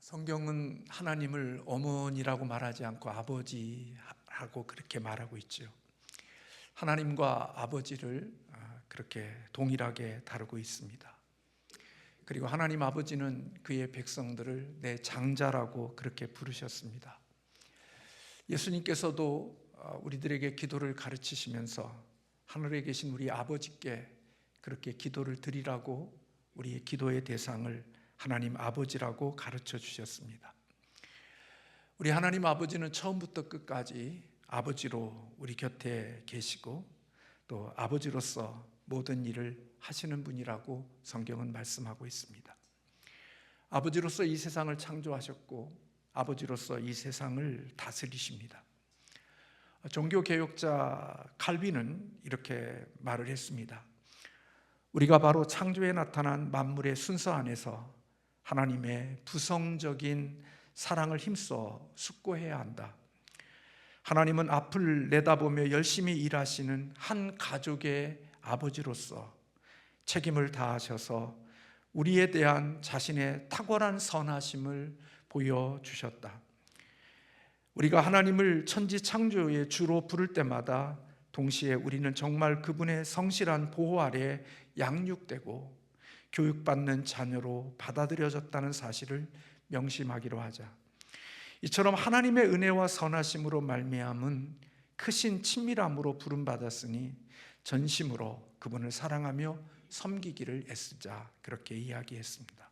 성경은 하나님을 어머니라고 말하지 않고 아버지라고 그렇게 말하고 있죠. 하나님과 아버지를 그렇게 동일하게 다루고 있습니다. 그리고 하나님 아버지는 그의 백성들을 내 장자라고 그렇게 부르셨습니다. 예수님께서도 우리들에게 기도를 가르치시면서 하늘에 계신 우리 아버지께 그렇게 기도를 드리라고 우리의 기도의 대상을 하나님 아버지라고 가르쳐 주셨습니다. 우리 하나님 아버지는 처음부터 끝까지 아버지로 우리 곁에 계시고 또 아버지로서 모든 일을 하시는 분이라고 성경은 말씀하고 있습니다. 아버지로서 이 세상을 창조하셨고 아버지로서 이 세상을 다스리십니다. 종교개혁자 칼빈은 이렇게 말을 했습니다. 우리가 바로 창조에 나타난 만물의 순서 안에서 하나님의 부성적인 사랑을 힘써 숙고해야 한다. 하나님은 앞을 내다보며 열심히 일하시는 한 가족의 아버지로서 책임을 다하셔서 우리에 대한 자신의 탁월한 선하심을 보여주셨다. 우리가 하나님을 천지 창조의 주로 부를 때마다 동시에 우리는 정말 그분의 성실한 보호 아래 양육되고 교육받는 자녀로 받아들여졌다는 사실을 명심하기로 하자. 이처럼 하나님의 은혜와 선하심으로 말미암은 크신 친밀함으로 부름받았으니 전심으로 그분을 사랑하며 섬기기를 애쓰자, 그렇게 이야기했습니다.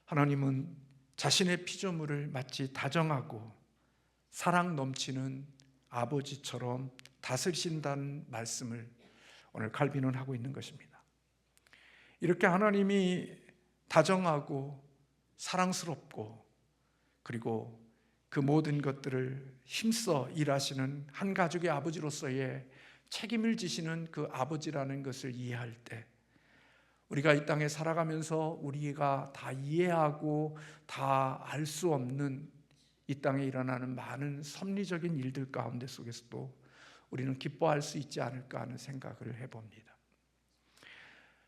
하나님은 자신의 피조물을 마치 다정하고 사랑 넘치는 아버지처럼 다스리신다는 말씀을 오늘 칼빈은 하고 있는 것입니다. 이렇게 하나님이 다정하고 사랑스럽고 그리고 그 모든 것들을 힘써 일하시는 한 가족의 아버지로서의 책임을 지시는 그 아버지라는 것을 이해할 때 우리가 이 땅에 살아가면서 우리가 다 이해하고 다 알 수 없는 이 땅에 일어나는 많은 섭리적인 일들 가운데 속에서도 우리는 기뻐할 수 있지 않을까 하는 생각을 해봅니다.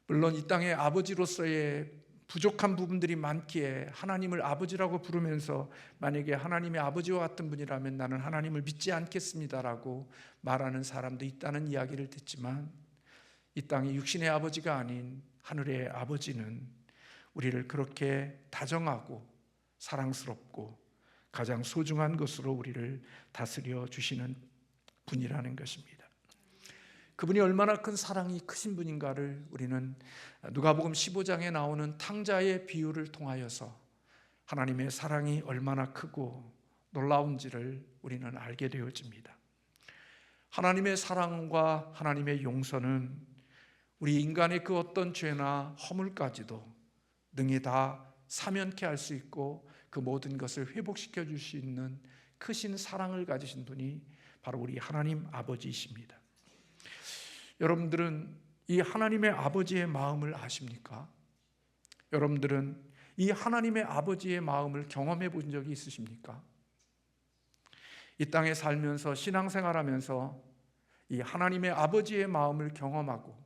물론 이 땅에 아버지로서의 부족한 부분들이 많기에 하나님을 아버지라고 부르면서 만약에 하나님의 아버지와 같은 분이라면 나는 하나님을 믿지 않겠습니다라고 말하는 사람도 있다는 이야기를 듣지만 이 땅의 육신의 아버지가 아닌 하늘의 아버지는 우리를 그렇게 다정하고 사랑스럽고 가장 소중한 것으로 우리를 다스려 주시는 분이라는 것입니다. 그분이 얼마나 큰 사랑이 크신 분인가를 우리는 누가복음 15장에 나오는 탕자의 비유를 통하여서 하나님의 사랑이 얼마나 크고 놀라운지를 우리는 알게 되어집니다. 하나님의 사랑과 하나님의 용서는 우리 인간의 그 어떤 죄나 허물까지도 능히 다 사면케 할 수 있고 그 모든 것을 회복시켜 줄 수 있는 크신 사랑을 가지신 분이 바로 우리 하나님 아버지이십니다. 여러분들은 이 하나님의 아버지의 마음을 아십니까? 여러분들은 이 하나님의 아버지의 마음을 경험해 본 적이 있으십니까? 이 땅에 살면서 신앙생활하면서 이 하나님의 아버지의 마음을 경험하고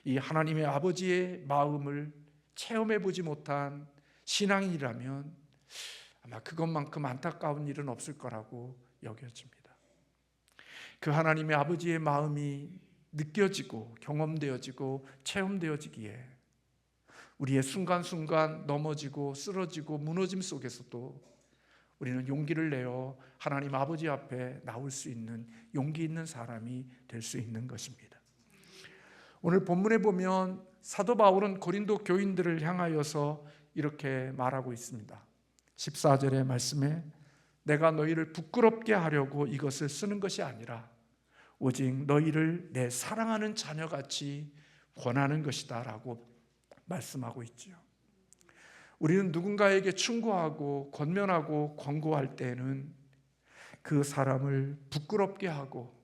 이 하나님의 아버지의 마음을 체험해 보지 못한 신앙인이라면 아마 그것만큼 안타까운 일은 없을 거라고 여겨집니다. 그 하나님의 아버지의 마음이 느껴지고 경험되어지고 체험되어지기에 우리의 순간순간 넘어지고 쓰러지고 무너짐 속에서도 우리는 용기를 내어 하나님 아버지 앞에 나올 수 있는 용기 있는 사람이 될 수 있는 것입니다. 오늘 본문에 보면 사도 바울은 고린도 교인들을 향하여서 이렇게 말하고 있습니다. 14절의 말씀에 내가 너희를 부끄럽게 하려고 이것을 쓰는 것이 아니라 오직 너희를 내 사랑하는 자녀같이 권하는 것이다 라고 말씀하고 있죠. 우리는 누군가에게 충고하고 권면하고 권고할 때는 그 사람을 부끄럽게 하고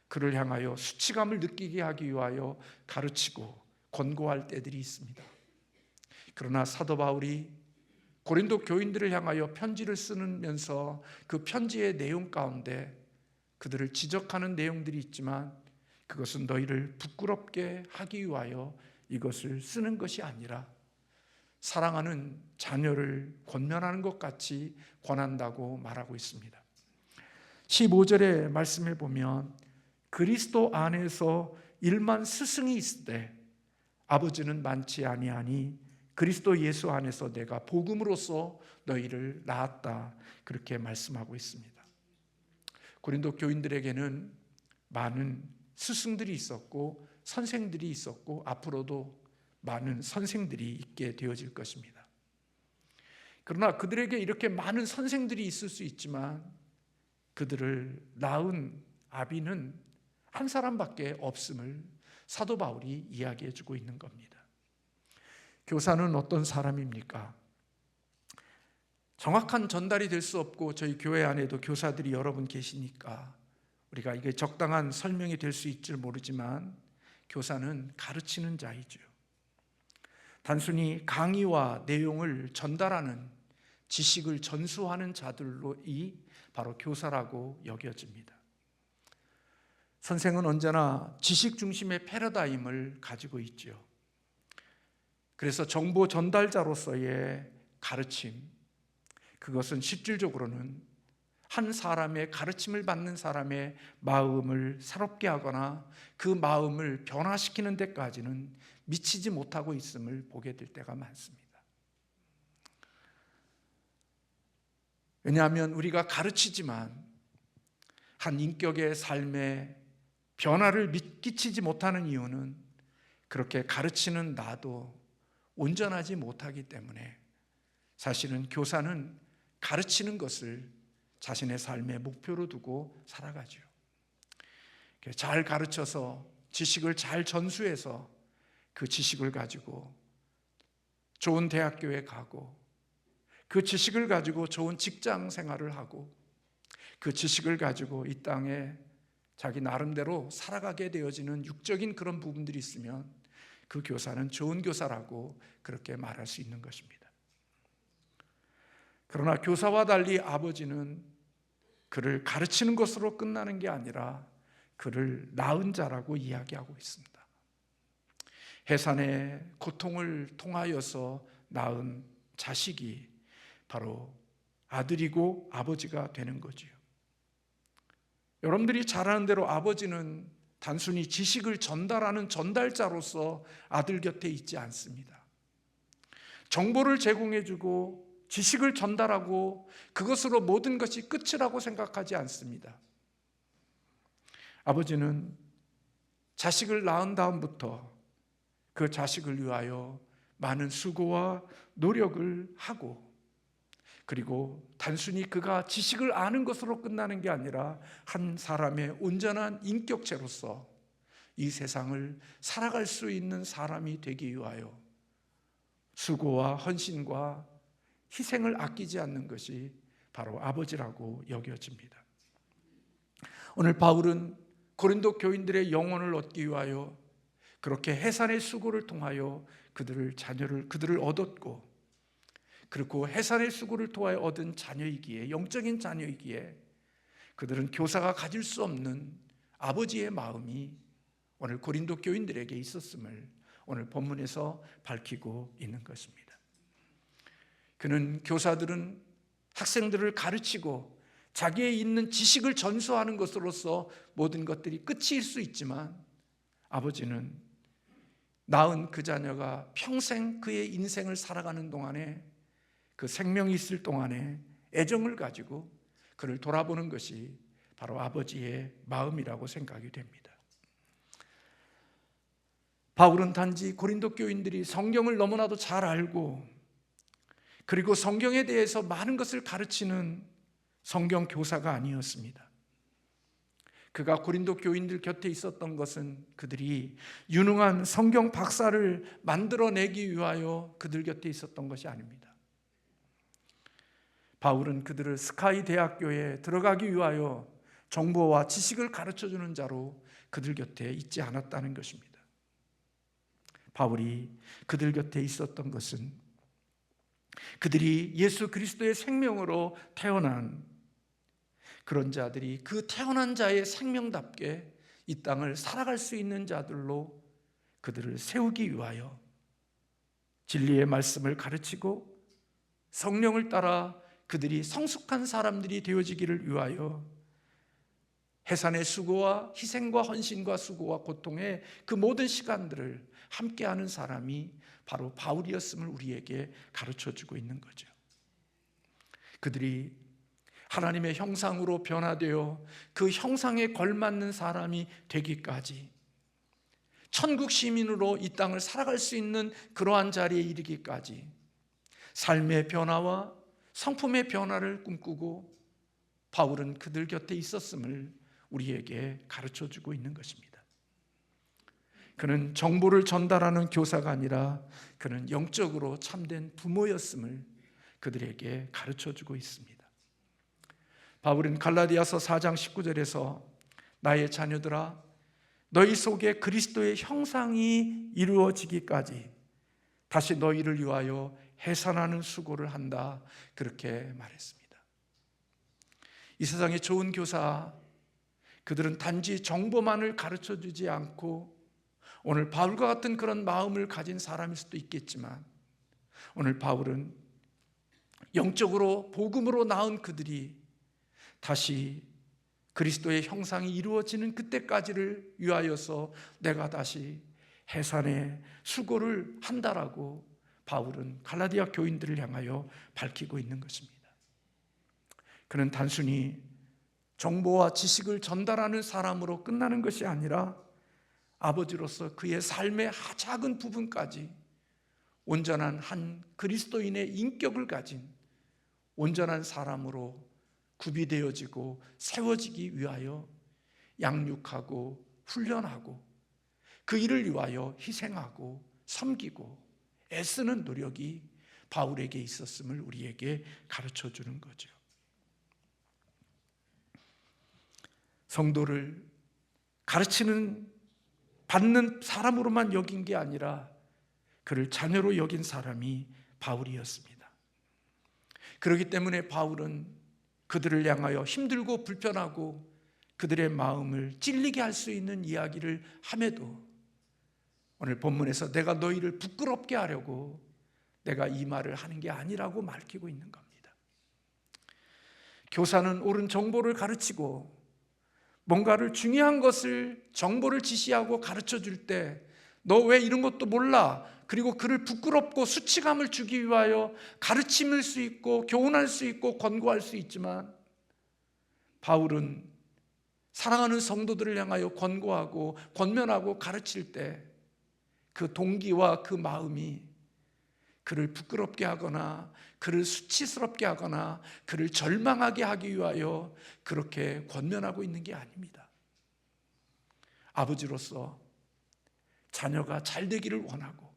그를 향하여 수치감을 느끼게 하기 위하여 가르치고 권고할 때들이 있습니다. 그러나 사도 바울이 고린도 교인들을 향하여 편지를 쓰면서 그 편지의 내용 가운데 그들을 지적하는 내용들이 있지만 그것은 너희를 부끄럽게 하기 위하여 이것을 쓰는 것이 아니라 사랑하는 자녀를 권면하는 것 같이 권한다고 말하고 있습니다. 15절의 말씀에 보면 그리스도 안에서 1만 스승이 있을 때 아버지는 많지 아니하니 그리스도 예수 안에서 내가 복음으로써 너희를 낳았다, 그렇게 말씀하고 있습니다. 고린도 교인들에게는 많은 스승들이 있었고 선생들이 있었고 앞으로도 많은 선생들이 있게 되어질 것입니다. 그러나 그들에게 이렇게 많은 선생들이 있을 수 있지만 그들을 낳은 아비는 한 사람밖에 없음을 사도 바울이 이야기해 주고 있는 겁니다. 교사는 어떤 사람입니까? 정확한 전달이 될 수 없고 저희 교회 안에도 교사들이 여러 분 계시니까 우리가 이게 적당한 설명이 될 수 있을 모르지만 교사는 가르치는 자이죠. 단순히 강의와 내용을 전달하는, 지식을 전수하는 자들로 바로 교사라고 여겨집니다. 선생은 언제나 지식 중심의 패러다임을 가지고 있죠. 그래서 정보 전달자로서의 가르침, 그것은 실질적으로는 한 사람의 가르침을 받는 사람의 마음을 새롭게 하거나 그 마음을 변화시키는 데까지는 미치지 못하고 있음을 보게 될 때가 많습니다. 왜냐하면 우리가 가르치지만 한 인격의 삶에 변화를 끼치지 못하는 이유는 그렇게 가르치는 나도 온전하지 못하기 때문에 사실은 교사는 가르치는 것을 자신의 삶의 목표로 두고 살아가죠. 잘 가르쳐서 지식을 잘 전수해서 그 지식을 가지고 좋은 대학교에 가고 그 지식을 가지고 좋은 직장 생활을 하고 그 지식을 가지고 이 땅에 자기 나름대로 살아가게 되어지는 육적인 그런 부분들이 있으면 그 교사는 좋은 교사라고 그렇게 말할 수 있는 것입니다. 그러나 교사와 달리 아버지는 그를 가르치는 것으로 끝나는 게 아니라 그를 낳은 자라고 이야기하고 있습니다. 해산의 고통을 통하여서 낳은 자식이 바로 아들이고 아버지가 되는 거지요. 여러분들이 잘 아는 대로 아버지는 단순히 지식을 전달하는 전달자로서 아들 곁에 있지 않습니다. 정보를 제공해주고 지식을 전달하고 그것으로 모든 것이 끝이라고 생각하지 않습니다. 아버지는 자식을 낳은 다음부터 그 자식을 위하여 많은 수고와 노력을 하고, 그리고 단순히 그가 지식을 아는 것으로 끝나는 게 아니라 한 사람의 온전한 인격체로서 이 세상을 살아갈 수 있는 사람이 되기 위하여 수고와 헌신과 희생을 아끼지 않는 것이 바로 아버지라고 여겨집니다. 오늘 바울은 고린도 교인들의 영혼을 얻기 위하여 그렇게 해산의 수고를 통하여 그들을 얻었고, 그리고 해산의 수고를 통하여 얻은 자녀이기에, 영적인 자녀이기에 그들은 교사가 가질 수 없는 아버지의 마음이 오늘 고린도 교인들에게 있었음을 오늘 본문에서 밝히고 있는 것입니다. 교사들은 학생들을 가르치고 자기의 있는 지식을 전수하는 것으로서 모든 것들이 끝일 수 있지만, 아버지는 낳은 그 자녀가 평생 그의 인생을 살아가는 동안에, 그 생명이 있을 동안에 애정을 가지고 그를 돌아보는 것이 바로 아버지의 마음이라고 생각이 됩니다. 바울은 단지 고린도 교인들이 성경을 너무나도 잘 알고 그리고 성경에 대해서 많은 것을 가르치는 성경 교사가 아니었습니다. 그가 고린도 교인들 곁에 있었던 것은 그들이 유능한 성경 박사를 만들어내기 위하여 그들 곁에 있었던 것이 아닙니다. 바울은 그들을 스카이 대학교에 들어가기 위하여 정보와 지식을 가르쳐주는 자로 그들 곁에 있지 않았다는 것입니다. 바울이 그들 곁에 있었던 것은 그들이 예수 그리스도의 생명으로 태어난 그런 자들이 그 태어난 자의 생명답게 이 땅을 살아갈 수 있는 자들로 그들을 세우기 위하여 진리의 말씀을 가르치고 성령을 따라 그들이 성숙한 사람들이 되어지기를 위하여 해산의 수고와 희생과 헌신과 수고와 고통의 그 모든 시간들을 함께하는 사람이 바로 바울이었음을 우리에게 가르쳐주고 있는 거죠. 그들이 하나님의 형상으로 변화되어 그 형상에 걸맞는 사람이 되기까지, 천국 시민으로 이 땅을 살아갈 수 있는 그러한 자리에 이르기까지 삶의 변화와 성품의 변화를 꿈꾸고 바울은 그들 곁에 있었음을 우리에게 가르쳐주고 있는 것입니다. 그는 정보를 전달하는 교사가 아니라 그는 영적으로 참된 부모였음을 그들에게 가르쳐주고 있습니다. 바울은 갈라디아서 4장 19절에서 나의 자녀들아 너희 속에 그리스도의 형상이 이루어지기까지 다시 너희를 위하여 해산하는 수고를 한다, 그렇게 말했습니다. 이 세상의 좋은 교사, 그들은 단지 정보만을 가르쳐주지 않고 오늘 바울과 같은 그런 마음을 가진 사람일 수도 있겠지만, 오늘 바울은 영적으로 복음으로 낳은 그들이 다시 그리스도의 형상이 이루어지는 그때까지를 위하여서 내가 다시 해산의 수고를 한다라고 바울은 갈라디아 교인들을 향하여 밝히고 있는 것입니다. 그는 단순히 정보와 지식을 전달하는 사람으로 끝나는 것이 아니라 아버지로서 그의 삶의 작은 부분까지 온전한 한 그리스도인의 인격을 가진 온전한 사람으로 구비되어지고 세워지기 위하여 양육하고 훈련하고 그 일을 위하여 희생하고 섬기고 애쓰는 노력이 바울에게 있었음을 우리에게 가르쳐 주는 거죠. 성도를 가르치는 받는 사람으로만 여긴 게 아니라 그를 자녀로 여긴 사람이 바울이었습니다. 그렇기 때문에 바울은 그들을 향하여 힘들고 불편하고 그들의 마음을 찔리게 할 수 있는 이야기를 함에도 오늘 본문에서 내가 너희를 부끄럽게 하려고 내가 이 말을 하는 게 아니라고 밝히고 있는 겁니다. 교사는 옳은 정보를 가르치고 뭔가를 중요한 것을 정보를 지시하고 가르쳐 줄 때 너 왜 이런 것도 몰라? 그리고 그를 부끄럽고 수치감을 주기 위하여 가르침을 수 있고 교훈할 수 있고 권고할 수 있지만, 바울은 사랑하는 성도들을 향하여 권고하고 권면하고 가르칠 때 그 동기와 그 마음이 그를 부끄럽게 하거나 그를 수치스럽게 하거나 그를 절망하게 하기 위하여 그렇게 권면하고 있는 게 아닙니다. 아버지로서 자녀가 잘 되기를 원하고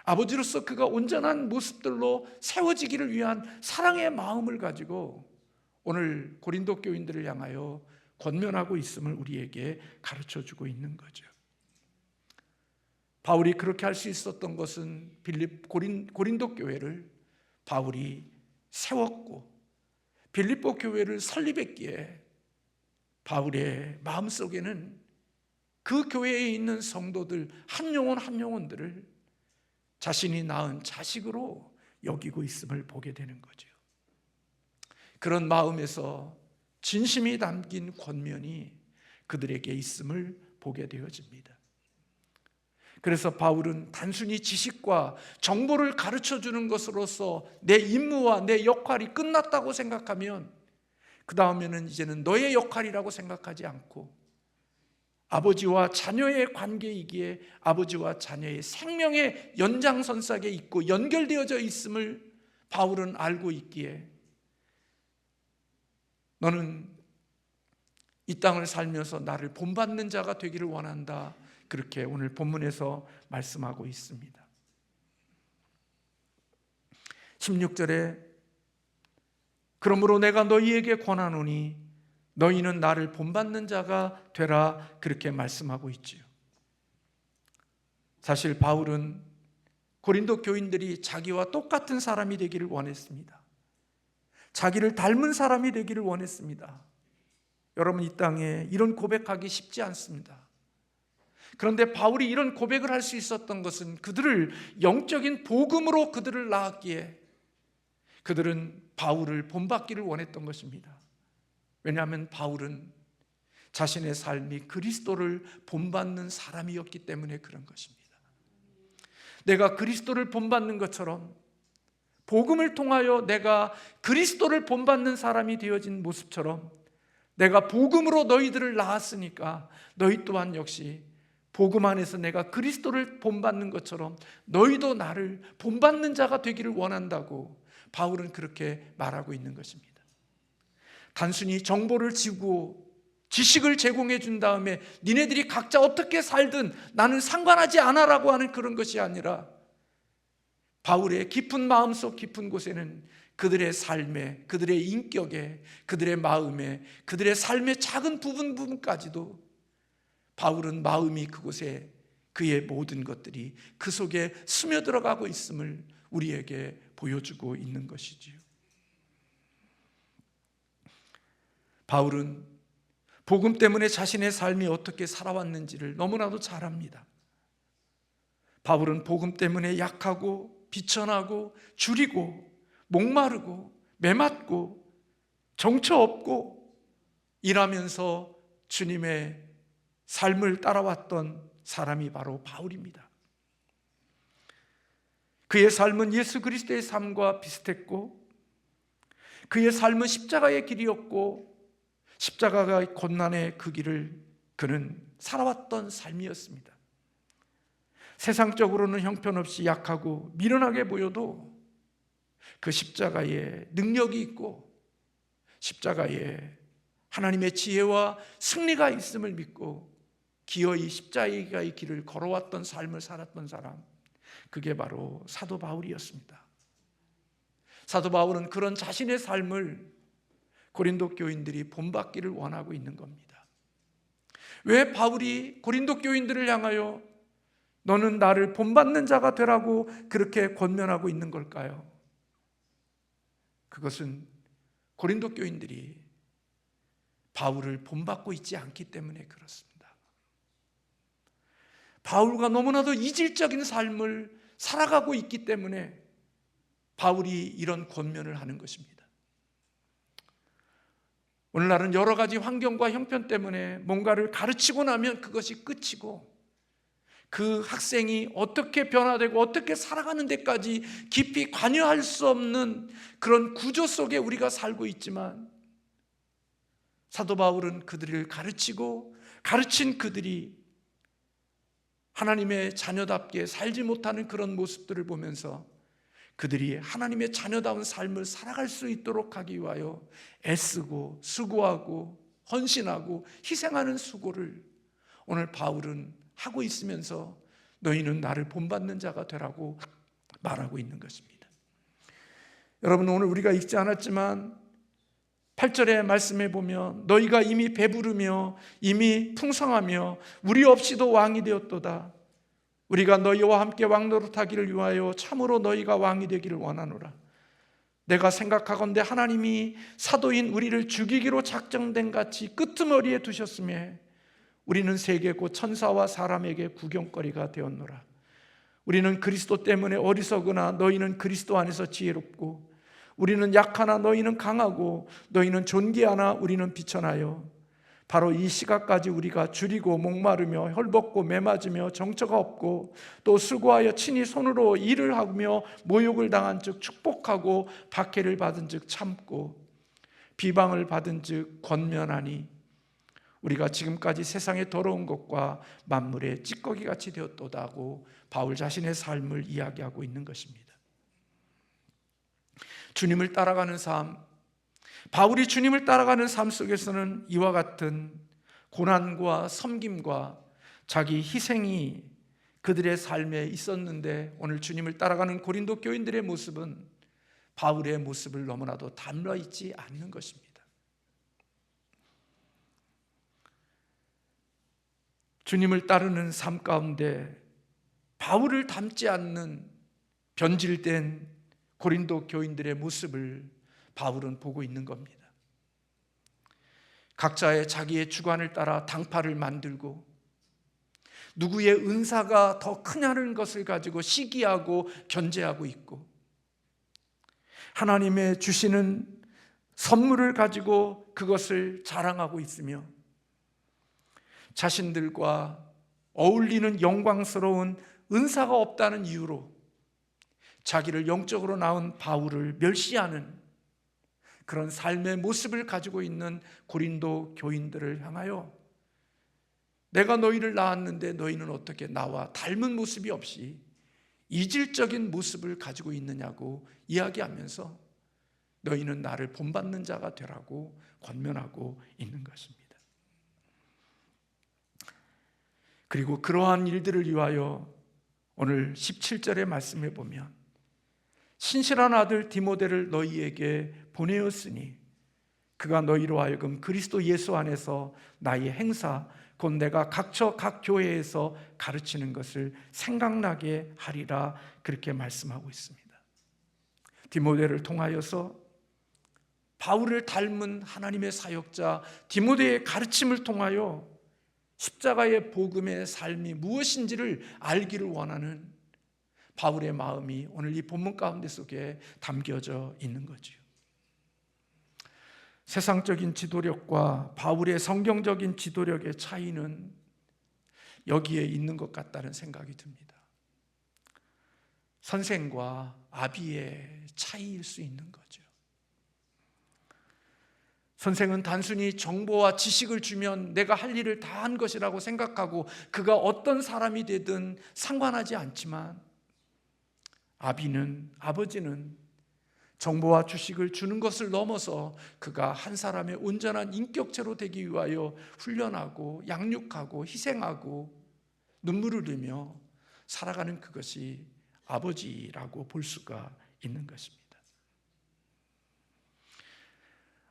아버지로서 그가 온전한 모습들로 세워지기를 위한 사랑의 마음을 가지고 오늘 고린도 교인들을 향하여 권면하고 있음을 우리에게 가르쳐주고 있는 거죠. 바울이 그렇게 할 수 있었던 것은 고린도 교회를 바울이 세웠고 빌립보 교회를 설립했기에 바울의 마음속에는 그 교회에 있는 성도들 한 영혼 한 영혼들을 자신이 낳은 자식으로 여기고 있음을 보게 되는 거죠. 그런 마음에서 진심이 담긴 권면이 그들에게 있음을 보게 되어집니다. 그래서 바울은 단순히 지식과 정보를 가르쳐 주는 것으로서 내 임무와 내 역할이 끝났다고 생각하면 그 다음에는 이제는 너의 역할이라고 생각하지 않고 아버지와 자녀의 관계이기에 아버지와 자녀의 생명의 연장선상에 있고 연결되어져 있음을 바울은 알고 있기에 너는 이 땅을 살면서 나를 본받는 자가 되기를 원한다, 그렇게 오늘 본문에서 말씀하고 있습니다. 16절에 그러므로 내가 너희에게 권하노니 너희는 나를 본받는 자가 되라, 그렇게 말씀하고 있지요. 사실 바울은 고린도 교인들이 자기와 똑같은 사람이 되기를 원했습니다. 자기를 닮은 사람이 되기를 원했습니다. 여러분, 이 땅에 이런 고백하기 쉽지 않습니다. 그런데 바울이 이런 고백을 할 수 있었던 것은 그들을 영적인 복음으로 그들을 낳았기에 그들은 바울을 본받기를 원했던 것입니다. 왜냐하면 바울은 자신의 삶이 그리스도를 본받는 사람이었기 때문에 그런 것입니다. 내가 그리스도를 본받는 것처럼 복음을 통하여 내가 그리스도를 본받는 사람이 되어진 모습처럼 내가 복음으로 너희들을 낳았으니까 너희 또한 역시 복음 안에서 내가 그리스도를 본받는 것처럼 너희도 나를 본받는 자가 되기를 원한다고 바울은 그렇게 말하고 있는 것입니다. 단순히 정보를 주고 지식을 제공해 준 다음에 니네들이 각자 어떻게 살든 나는 상관하지 않아라고 하는 그런 것이 아니라 바울의 깊은 마음속 깊은 곳에는 그들의 삶에, 그들의 인격에, 그들의 마음에, 그들의 삶의 작은 부분까지도 바울은 마음이 그곳에 그의 모든 것들이 그 속에 스며들어가고 있음을 우리에게 보여주고 있는 것이지요. 바울은 복음 때문에 자신의 삶이 어떻게 살아왔는지를 너무나도 잘 압니다. 바울은 복음 때문에 약하고 비천하고 줄이고 목마르고 메맞고 정처 없고 일하면서 주님의 삶을 따라왔던 사람이 바로 바울입니다. 그의 삶은 예수 그리스도의 삶과 비슷했고 그의 삶은 십자가의 길이었고 십자가의 고난의 그 길을 그는 살아왔던 삶이었습니다. 세상적으로는 형편없이 약하고 미련하게 보여도 그 십자가에 능력이 있고 십자가에 하나님의 지혜와 승리가 있음을 믿고 기어이 십자가의 길을 걸어왔던 삶을 살았던 사람, 그게 바로 사도 바울이었습니다. 사도 바울은 그런 자신의 삶을 고린도 교인들이 본받기를 원하고 있는 겁니다. 왜 바울이 고린도 교인들을 향하여 너는 나를 본받는 자가 되라고 그렇게 권면하고 있는 걸까요? 그것은 고린도 교인들이 바울을 본받고 있지 않기 때문에 그렇습니다. 바울과 너무나도 이질적인 삶을 살아가고 있기 때문에 바울이 이런 권면을 하는 것입니다. 오늘날은 여러 가지 환경과 형편 때문에 뭔가를 가르치고 나면 그것이 끝이고 그 학생이 어떻게 변화되고 어떻게 살아가는 데까지 깊이 관여할 수 없는 그런 구조 속에 우리가 살고 있지만 사도 바울은 그들을 가르치고 가르친 그들이 하나님의 자녀답게 살지 못하는 그런 모습들을 보면서 그들이 하나님의 자녀다운 삶을 살아갈 수 있도록 하기 위하여 애쓰고 수고하고 헌신하고 희생하는 수고를 오늘 바울은 하고 있으면서 너희는 나를 본받는 자가 되라고 말하고 있는 것입니다. 여러분, 오늘 우리가 읽지 않았지만 8절의 말씀에 보면 너희가 이미 배부르며 이미 풍성하며 우리 없이도 왕이 되었도다. 우리가 너희와 함께 왕노릇하기를 위하여 참으로 너희가 왕이 되기를 원하노라. 내가 생각하건대 하나님이 사도인 우리를 죽이기로 작정된 같이 끄트머리에 두셨으며 우리는 세계 곧 천사와 사람에게 구경거리가 되었노라. 우리는 그리스도 때문에 어리석으나 너희는 그리스도 안에서 지혜롭고 우리는 약하나 너희는 강하고 너희는 존귀하나 우리는 비천하여 바로 이 시각까지 우리가 줄이고 목마르며 헐벗고 매맞으며 정처가 없고 또 수고하여 친히 손으로 일을 하며 모욕을 당한 즉 축복하고 박해를 받은 즉 참고 비방을 받은 즉 권면하니 우리가 지금까지 세상의 더러운 것과 만물의 찌꺼기같이 되었도다고 바울 자신의 삶을 이야기하고 있는 것입니다. 주님을 따라가는 삶, 바울이 주님을 따라가는 삶 속에서는 이와 같은 고난과 섬김과 자기 희생이 그들의 삶에 있었는데 오늘 주님을 따라가는 고린도 교인들의 모습은 바울의 모습을 너무나도 닮아 있지 않는 것입니다. 주님을 따르는 삶 가운데 바울을 닮지 않는 변질된 고린도 교인들의 모습을 바울은 보고 있는 겁니다. 각자의 자기의 주관을 따라 당파를 만들고 누구의 은사가 더 크냐는 것을 가지고 시기하고 견제하고 있고, 하나님의 주시는 선물을 가지고 그것을 자랑하고 있으며, 자신들과 어울리는 영광스러운 은사가 없다는 이유로 자기를 영적으로 낳은 바울을 멸시하는 그런 삶의 모습을 가지고 있는 고린도 교인들을 향하여 내가 너희를 낳았는데 너희는 어떻게 나와 닮은 모습이 없이 이질적인 모습을 가지고 있느냐고 이야기하면서 너희는 나를 본받는 자가 되라고 권면하고 있는 것입니다. 그리고 그러한 일들을 위하여 오늘 17절의 말씀에 보면 신실한 아들 디모데를 너희에게 보내었으니 그가 너희로 하여금 그리스도 예수 안에서 나의 행사 곧 내가 각처 각 교회에서 가르치는 것을 생각나게 하리라, 그렇게 말씀하고 있습니다. 디모데를 통하여서 바울을 닮은 하나님의 사역자 디모데의 가르침을 통하여 십자가의 복음의 삶이 무엇인지를 알기를 원하는 바울의 마음이 오늘 이 본문 가운데 속에 담겨져 있는 거지요. 세상적인 지도력과 바울의 성경적인 지도력의 차이는 여기에 있는 것 같다는 생각이 듭니다. 선생과 아비의 차이일 수 있는 거죠. 선생은 단순히 정보와 지식을 주면 내가 할 일을 다 한 것이라고 생각하고 그가 어떤 사람이 되든 상관하지 않지만, 아버지는 정보와 지식을 주는 것을 넘어서 그가 한 사람의 온전한 인격체로 되기 위하여 훈련하고 양육하고 희생하고 눈물을 흘리며 살아가는 그것이 아버지라고 볼 수가 있는 것입니다.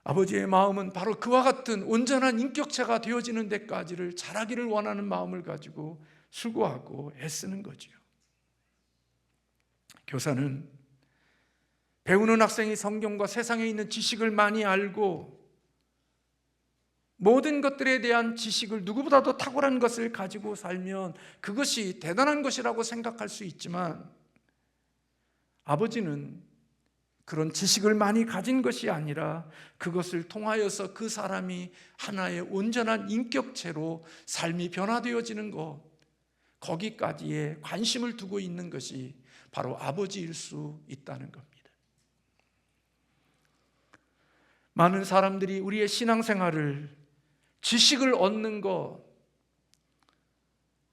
아버지의 마음은 바로 그와 같은 온전한 인격체가 되어지는 데까지를 자라기를 원하는 마음을 가지고 수고하고 애쓰는 거지요. 교사는 배우는 학생이 성경과 세상에 있는 지식을 많이 알고 모든 것들에 대한 지식을 누구보다도 탁월한 것을 가지고 살면 그것이 대단한 것이라고 생각할 수 있지만, 아버지는 그런 지식을 많이 가진 것이 아니라 그것을 통하여서 그 사람이 하나의 온전한 인격체로 삶이 변화되어지는 것, 거기까지에 관심을 두고 있는 것이 바로 아버지일 수 있다는 겁니다. 많은 사람들이 우리의 신앙생활을 지식을 얻는 것,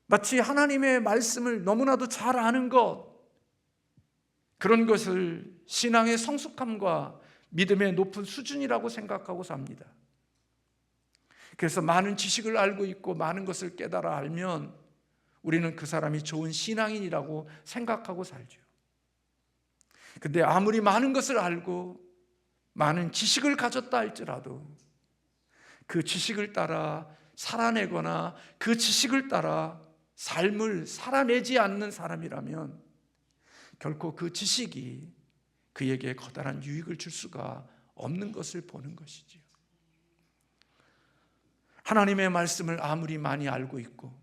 마치 하나님의 말씀을 너무나도 잘 아는 것, 그런 것을 신앙의 성숙함과 믿음의 높은 수준이라고 생각하고 삽니다. 그래서 많은 지식을 알고 있고 많은 것을 깨달아 알면 우리는 그 사람이 좋은 신앙인이라고 생각하고 살죠. 근데 아무리 많은 것을 알고 많은 지식을 가졌다 할지라도 그 지식을 따라 살아내거나 그 지식을 따라 삶을 살아내지 않는 사람이라면 결코 그 지식이 그에게 커다란 유익을 줄 수가 없는 것을 보는 것이지요. 하나님의 말씀을 아무리 많이 알고 있고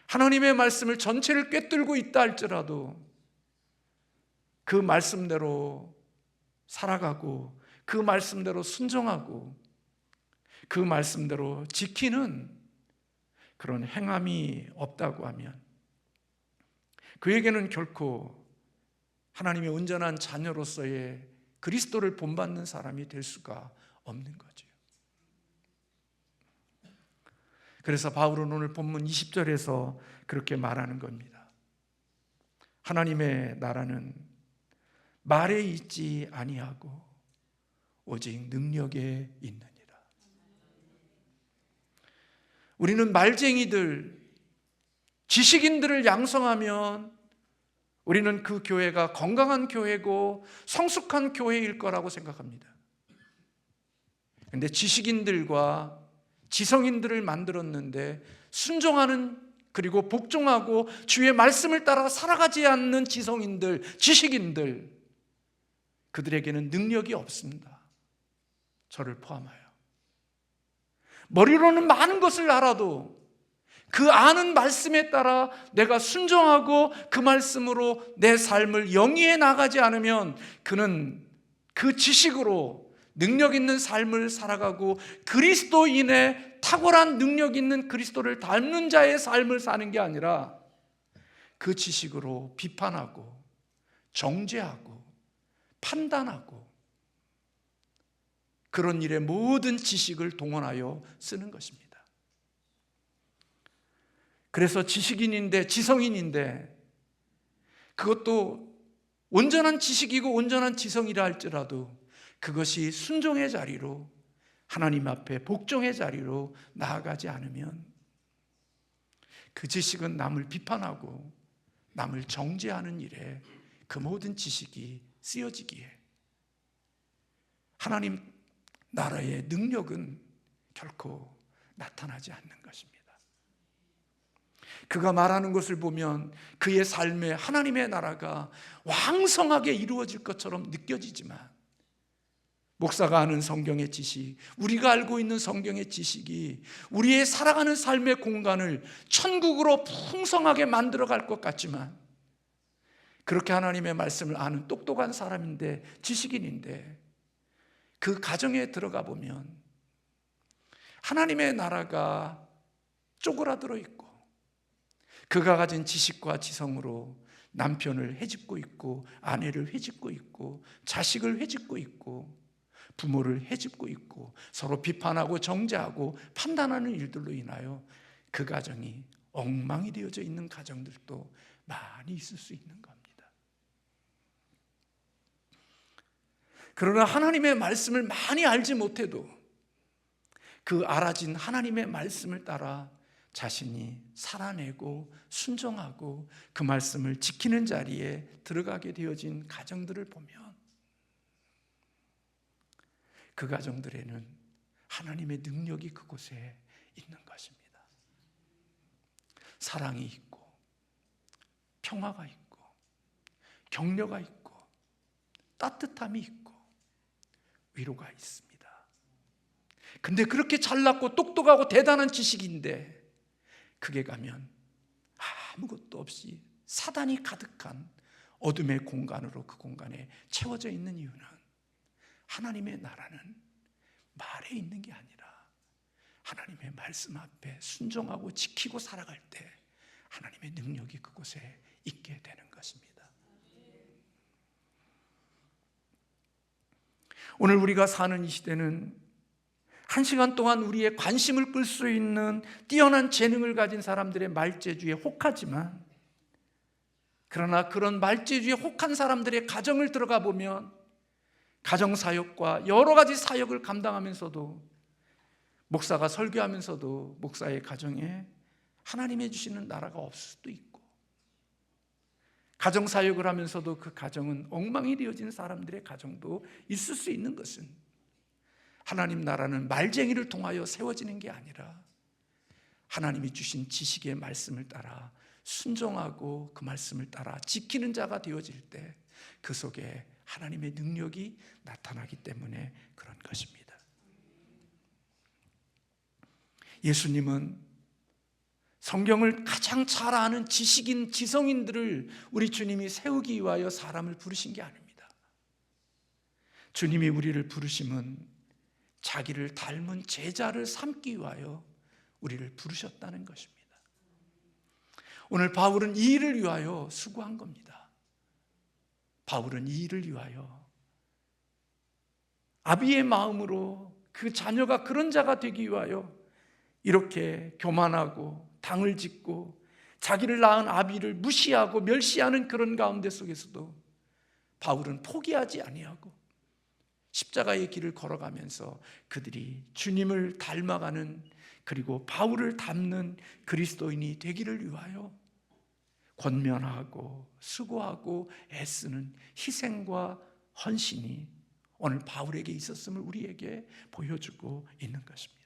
하나님의 말씀을 전체를 꿰뚫고 있다 할지라도 그 말씀대로 살아가고 그 말씀대로 순종하고 그 말씀대로 지키는 그런 행함이 없다고 하면 그에게는 결코 하나님의 온전한 자녀로서의 그리스도를 본받는 사람이 될 수가 없는 거죠. 그래서 바울은 오늘 본문 20절에서 그렇게 말하는 겁니다. 하나님의 나라는 말에 있지 아니하고 오직 능력에 있느니라. 우리는 말쟁이들, 지식인들을 양성하면 우리는 그 교회가 건강한 교회고 성숙한 교회일 거라고 생각합니다. 그런데 지식인들과 지성인들을 만들었는데 순종하는, 그리고 복종하고 주의 말씀을 따라 살아가지 않는 지성인들, 지식인들, 그들에게는 능력이 없습니다. 저를 포함하여. 머리로는 많은 것을 알아도 그 아는 말씀에 따라 내가 순종하고 그 말씀으로 내 삶을 영위해 나가지 않으면 그는 그 지식으로 능력 있는 삶을 살아가고 그리스도인의 탁월한 능력 있는 그리스도를 닮는 자의 삶을 사는 게 아니라 그 지식으로 비판하고 정죄하고 판단하고 그런 일에 모든 지식을 동원하여 쓰는 것입니다. 그래서 지식인인데, 지성인인데, 그것도 온전한 지식이고 온전한 지성이라 할지라도 그것이 순종의 자리로, 하나님 앞에 복종의 자리로 나아가지 않으면 그 지식은 남을 비판하고 남을 정죄하는 일에 그 모든 지식이 쓰여지기에 하나님 나라의 능력은 결코 나타나지 않는 것입니다. 그가 말하는 것을 보면 그의 삶에 하나님의 나라가 왕성하게 이루어질 것처럼 느껴지지만, 목사가 아는 성경의 지식, 우리가 알고 있는 성경의 지식이 우리의 살아가는 삶의 공간을 천국으로 풍성하게 만들어갈 것 같지만, 그렇게 하나님의 말씀을 아는 똑똑한 사람인데, 지식인인데 그 가정에 들어가 보면 하나님의 나라가 쪼그라들어 있고 그가 가진 지식과 지성으로 남편을 헤집고 있고 아내를 헤집고 있고 자식을 헤집고 있고 부모를 헤집고 있고 서로 비판하고 정죄하고 판단하는 일들로 인하여 그 가정이 엉망이 되어져 있는 가정들도 많이 있을 수 있는 겁니다. 그러나 하나님의 말씀을 많이 알지 못해도 그 알아진 하나님의 말씀을 따라 자신이 살아내고 순종하고 그 말씀을 지키는 자리에 들어가게 되어진 가정들을 보면 그 가정들에는 하나님의 능력이 그곳에 있는 것입니다. 사랑이 있고 평화가 있고 격려가 있고 따뜻함이 있고 위로가 있습니다. 근데 그렇게 잘났고 똑똑하고 대단한 지식인데 그게 가면 아무것도 없이 사단이 가득한 어둠의 공간으로 그 공간에 채워져 있는 이유는 하나님의 나라는 말에 있는 게 아니라 하나님의 말씀 앞에 순종하고 지키고 살아갈 때 하나님의 능력이 그곳에 있게 되는 것입니다. 오늘 우리가 사는 이 시대는 한 시간 동안 우리의 관심을 끌 수 있는 뛰어난 재능을 가진 사람들의 말재주에 혹하지만, 그러나 그런 말재주에 혹한 사람들의 가정을 들어가 보면 가정사역과 여러 가지 사역을 감당하면서도 목사가 설교하면서도 목사의 가정에 하나님이 주시는 나라가 없을 수도 있고, 가정사역을 하면서도 그 가정은 엉망이 되어진 사람들의 가정도 있을 수 있는 것은 하나님 나라는 말쟁이를 통하여 세워지는 게 아니라 하나님이 주신 지식의 말씀을 따라 순종하고 그 말씀을 따라 지키는 자가 되어질 때 그 속에 하나님의 능력이 나타나기 때문에 그런 것입니다. 예수님은 성경을 가장 잘 아는 지식인, 지성인들을 우리 주님이 세우기 위하여 사람을 부르신 게 아닙니다. 주님이 우리를 부르심은 자기를 닮은 제자를 삼기 위하여 우리를 부르셨다는 것입니다. 오늘 바울은 이 일을 위하여 수고한 겁니다. 바울은 이 일을 위하여 아비의 마음으로 그 자녀가 그런 자가 되기 위하여 이렇게 교만하고 당을 짓고 자기를 낳은 아비를 무시하고 멸시하는 그런 가운데 속에서도 바울은 포기하지 아니하고 십자가의 길을 걸어가면서 그들이 주님을 닮아가는, 그리고 바울을 닮는 그리스도인이 되기를 위하여 권면하고 수고하고 애쓰는 희생과 헌신이 오늘 바울에게 있었음을 우리에게 보여주고 있는 것입니다.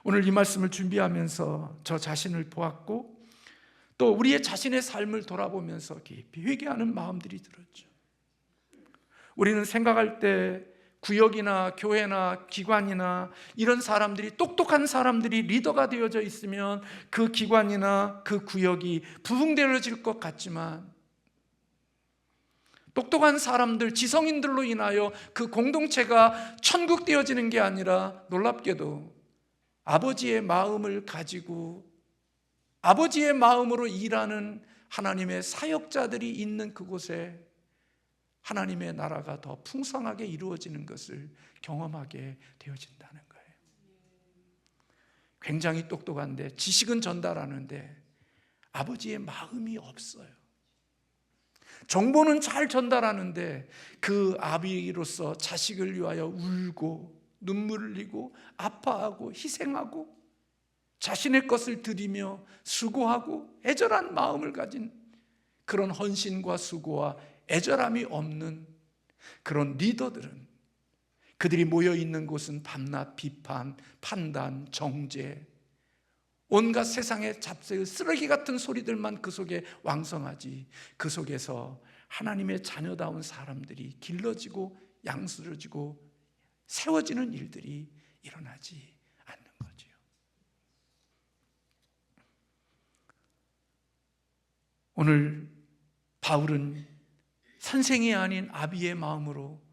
오늘 이 말씀을 준비하면서 저 자신을 보았고 또 우리의 자신의 삶을 돌아보면서 깊이 회개하는 마음들이 들었죠. 우리는 생각할 때 구역이나 교회나 기관이나 이런 사람들이, 똑똑한 사람들이 리더가 되어져 있으면 그 기관이나 그 구역이 부흥되어질 것 같지만, 똑똑한 사람들, 지성인들로 인하여 그 공동체가 천국되어지는 게 아니라 놀랍게도 아버지의 마음을 가지고 아버지의 마음으로 일하는 하나님의 사역자들이 있는 그곳에 하나님의 나라가 더 풍성하게 이루어지는 것을 경험하게 되어진다는 거예요. 굉장히 똑똑한데, 지식은 전달하는데 아버지의 마음이 없어요. 정보는 잘 전달하는데 그 아비로서 자식을 위하여 울고 눈물을 흘리고 아파하고 희생하고 자신의 것을 드리며 수고하고 애절한 마음을 가진 그런 헌신과 수고와 애절함이 없는 그런 리더들은, 그들이 모여있는 곳은 밤낮 비판, 판단, 정죄, 온갖 세상의 잡생, 쓰레기 같은 소리들만 그 속에 왕성하지, 그 속에서 하나님의 자녀다운 사람들이 길러지고 양스러지고 세워지는 일들이 일어나지 않는 거지요. 오늘 바울은 선생이 아닌 아비의 마음으로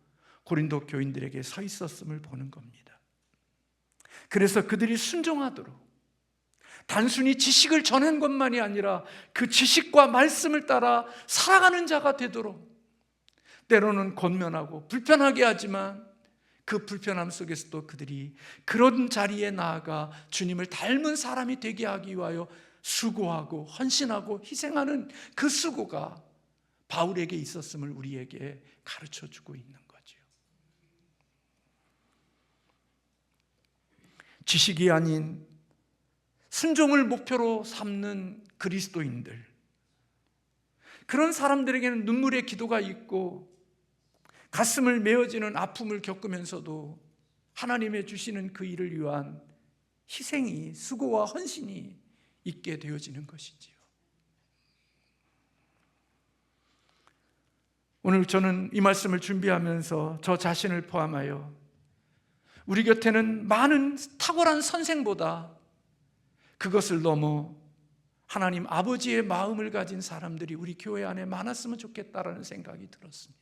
고린도 교인들에게 서 있었음을 보는 겁니다. 그래서 그들이 순종하도록, 단순히 지식을 전한 것만이 아니라 그 지식과 말씀을 따라 살아가는 자가 되도록, 때로는 권면하고 불편하게 하지만 그 불편함 속에서도 그들이 그런 자리에 나아가 주님을 닮은 사람이 되게 하기 위하여 수고하고 헌신하고 희생하는 그 수고가 바울에게 있었음을 우리에게 가르쳐주고 있는 거죠. 지식이 아닌 순종을 목표로 삼는 그리스도인들, 그런 사람들에게는 눈물의 기도가 있고 가슴을 메어지는 아픔을 겪으면서도 하나님의 주시는 그 일을 위한 희생이, 수고와 헌신이 있게 되어지는 것이지요. 오늘 저는 이 말씀을 준비하면서 저 자신을 포함하여 우리 곁에는 많은 탁월한 선생보다 그것을 넘어 하나님 아버지의 마음을 가진 사람들이 우리 교회 안에 많았으면 좋겠다라는 생각이 들었습니다.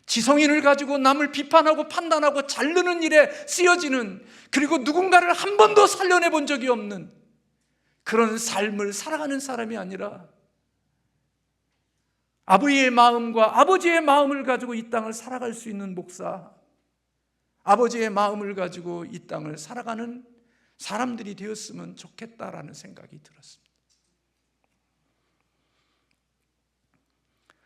지성인을 가지고 남을 비판하고 판단하고 자르는 일에 쓰여지는, 그리고 누군가를 한 번도 살려내 본 적이 없는 그런 삶을 살아가는 사람이 아니라 아버지의 마음과 아버지의 마음을 가지고 이 땅을 살아갈 수 있는 목사, 아버지의 마음을 가지고 이 땅을 살아가는 사람들이 되었으면 좋겠다라는 생각이 들었습니다.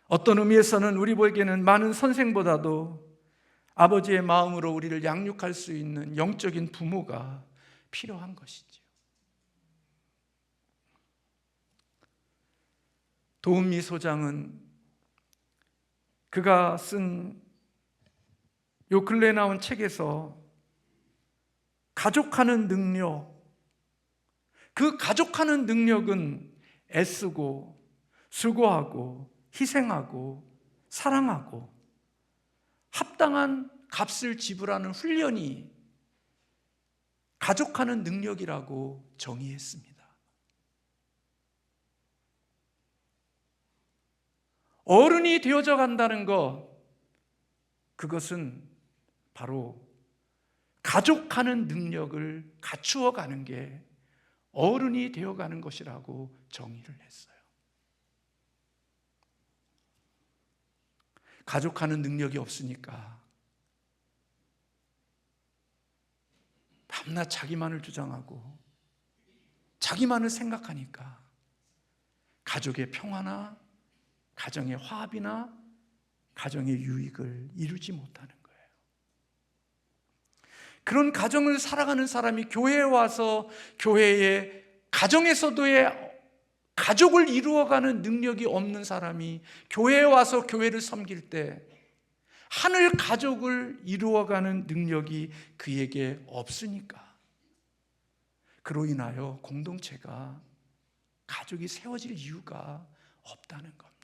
어떤 의미에서는 우리에게는 많은 선생보다도 아버지의 마음으로 우리를 양육할 수 있는 영적인 부모가 필요한 것이지요. 도은미 소장은 그가 쓴 요 근래에 나온 책에서 가족하는 능력, 그 가족하는 능력은 애쓰고 수고하고 희생하고 사랑하고 합당한 값을 지불하는 훈련이 가족하는 능력이라고 정의했습니다. 어른이 되어져 간다는 것, 그것은 바로 가족하는 능력을 갖추어 가는 게 어른이 되어가는 것이라고 정의를 했어요. 가족하는 능력이 없으니까 밤낮 자기만을 주장하고 자기만을 생각하니까 가족의 평화나 가정의 화합이나 가정의 유익을 이루지 못하는 거예요. 그런 가정을 살아가는 사람이 교회에 와서 교회의 가정에서도의 가족을 이루어가는 능력이 없는 사람이 교회에 와서 교회를 섬길 때 하늘 가족을 이루어가는 능력이 그에게 없으니까 그로 인하여 공동체가, 가족이 세워질 이유가 없다는 겁니다.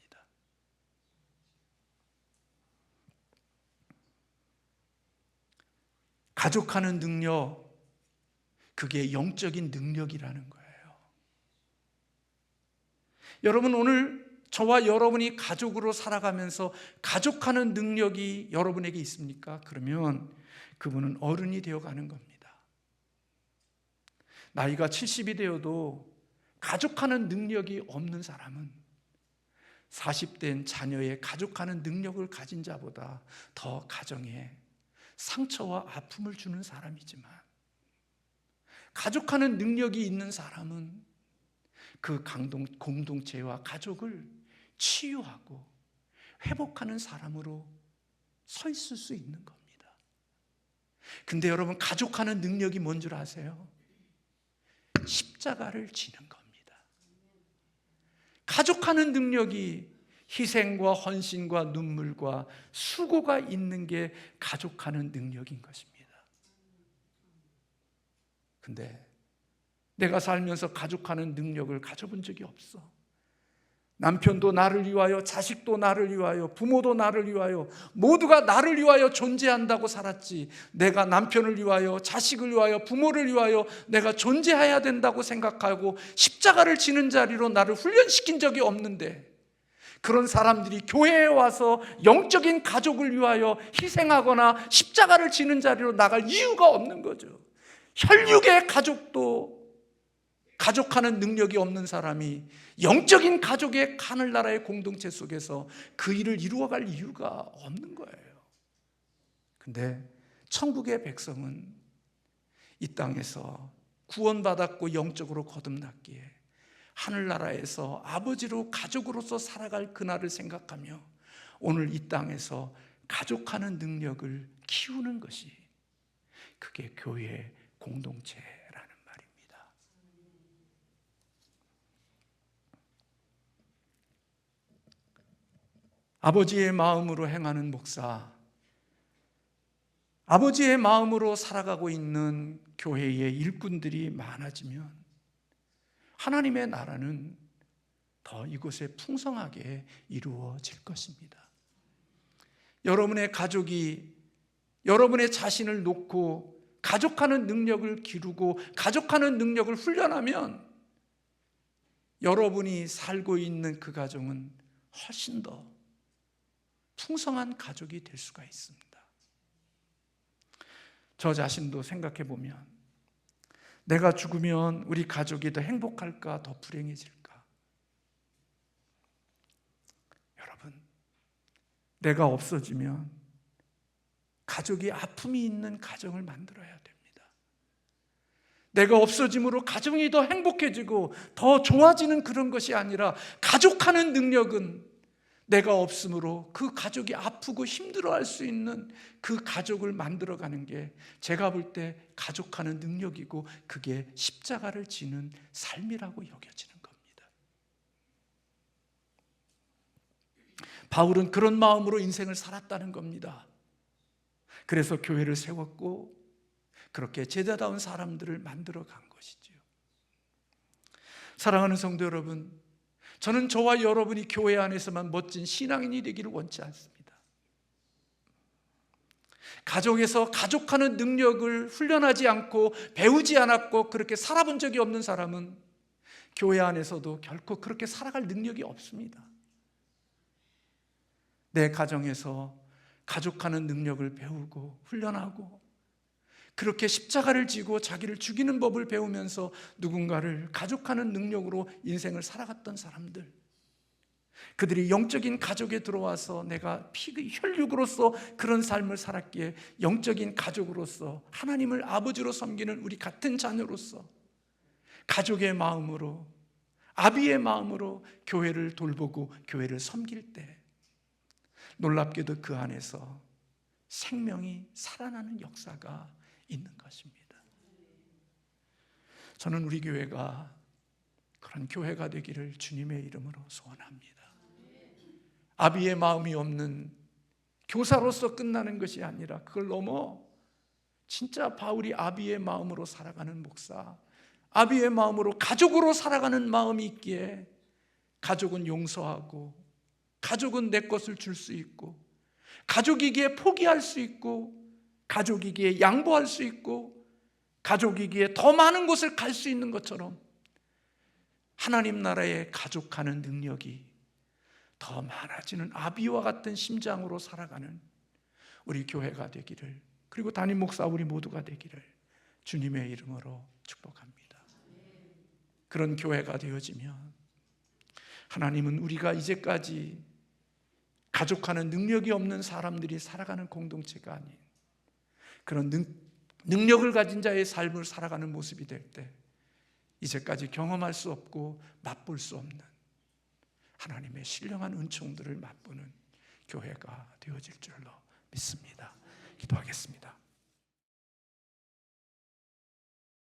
가족하는 능력, 그게 영적인 능력이라는 거예요. 여러분, 오늘 저와 여러분이 가족으로 살아가면서 가족하는 능력이 여러분에게 있습니까? 그러면 그분은 어른이 되어가는 겁니다. 나이가 70이 되어도 가족하는 능력이 없는 사람은 40대인 자녀의 가족하는 능력을 가진 자보다 더 가정에 상처와 아픔을 주는 사람이지만, 가족하는 능력이 있는 사람은 그 공동체와 가족을 치유하고 회복하는 사람으로 서 있을 수 있는 겁니다. 근데 여러분, 가족하는 능력이 뭔 줄 아세요? 십자가를 지는 겁니다. 가족하는 능력이 희생과 헌신과 눈물과 수고가 있는 게 가족하는 능력인 것입니다. 근데 내가 살면서 가족하는 능력을 가져본 적이 없어. 남편도 나를 위하여, 자식도 나를 위하여, 부모도 나를 위하여, 모두가 나를 위하여 존재한다고 살았지, 내가 남편을 위하여, 자식을 위하여, 부모를 위하여 내가 존재해야 된다고 생각하고 십자가를 지는 자리로 나를 훈련시킨 적이 없는데, 그런 사람들이 교회에 와서 영적인 가족을 위하여 희생하거나 십자가를 지는 자리로 나갈 이유가 없는 거죠. 혈육의 가족도 가족하는 능력이 없는 사람이 영적인 가족의 하늘나라의 공동체 속에서 그 일을 이루어갈 이유가 없는 거예요. 근데 천국의 백성은 이 땅에서 구원받았고 영적으로 거듭났기에 하늘나라에서 아버지로 가족으로서 살아갈 그날을 생각하며 오늘 이 땅에서 가족하는 능력을 키우는 것이, 그게 교회의 공동체라는 말입니다. 아버지의 마음으로 행하는 목사, 아버지의 마음으로 살아가고 있는 교회의 일꾼들이 많아지면 하나님의 나라는 더 이곳에 풍성하게 이루어질 것입니다. 여러분의 가족이 여러분의 자신을 놓고 가족하는 능력을 기르고 가족하는 능력을 훈련하면 여러분이 살고 있는 그 가정은 훨씬 더 풍성한 가족이 될 수가 있습니다. 저 자신도 생각해 보면, 내가 죽으면 우리 가족이 더 행복할까, 더 불행해질까? 여러분, 내가 없어지면 가족이 아픔이 있는 가정을 만들어야 됩니다. 내가 없어짐으로 가정이 더 행복해지고 더 좋아지는 그런 것이 아니라, 가족하는 능력은 내가 없으므로 그 가족이 아프고 힘들어할 수 있는 그 가족을 만들어가는 게 제가 볼 때 가족하는 능력이고, 그게 십자가를 지는 삶이라고 여겨지는 겁니다. 바울은 그런 마음으로 인생을 살았다는 겁니다. 그래서 교회를 세웠고 그렇게 제자다운 사람들을 만들어 간 것이죠. 사랑하는 성도 여러분, 저는 저와 여러분이 교회 안에서만 멋진 신앙인이 되기를 원치 않습니다. 가족에서 가족하는 능력을 훈련하지 않고 배우지 않았고 그렇게 살아본 적이 없는 사람은 교회 안에서도 결코 그렇게 살아갈 능력이 없습니다. 내 가정에서 가족하는 능력을 배우고 훈련하고 그렇게 십자가를 지고 자기를 죽이는 법을 배우면서 누군가를 가족하는 능력으로 인생을 살아갔던 사람들, 그들이 영적인 가족에 들어와서 내가 혈육으로서 그런 삶을 살았기에 영적인 가족으로서 하나님을 아버지로 섬기는 우리 같은 자녀로서 가족의 마음으로, 아비의 마음으로 교회를 돌보고 교회를 섬길 때 놀랍게도 그 안에서 생명이 살아나는 역사가 있는 것입니다. 저는 우리 교회가 그런 교회가 되기를 주님의 이름으로 소원합니다. 아비의 마음이 없는 교사로서 끝나는 것이 아니라 그걸 넘어 진짜 바울이 아비의 마음으로 살아가는 목사, 아비의 마음으로 가족으로 살아가는 마음이 있기에 가족은 용서하고, 가족은 내 것을 줄 수 있고, 가족이기에 포기할 수 있고, 가족이기에 양보할 수 있고 가족이기에 더 많은 곳을 갈 수 있는 것처럼 하나님 나라에 가족하는 능력이 더 많아지는 아비와 같은 심장으로 살아가는 우리 교회가 되기를, 그리고 담임 목사 우리 모두가 되기를 주님의 이름으로 축복합니다. 그런 교회가 되어지면 하나님은 우리가 이제까지 가족하는 능력이 없는 사람들이 살아가는 공동체가 아닌 그런 능력을 가진 자의 삶을 살아가는 모습이 될 때 이제까지 경험할 수 없고 맛볼 수 없는 하나님의 신령한 은총들을 맛보는 교회가 되어질 줄로 믿습니다. 기도하겠습니다.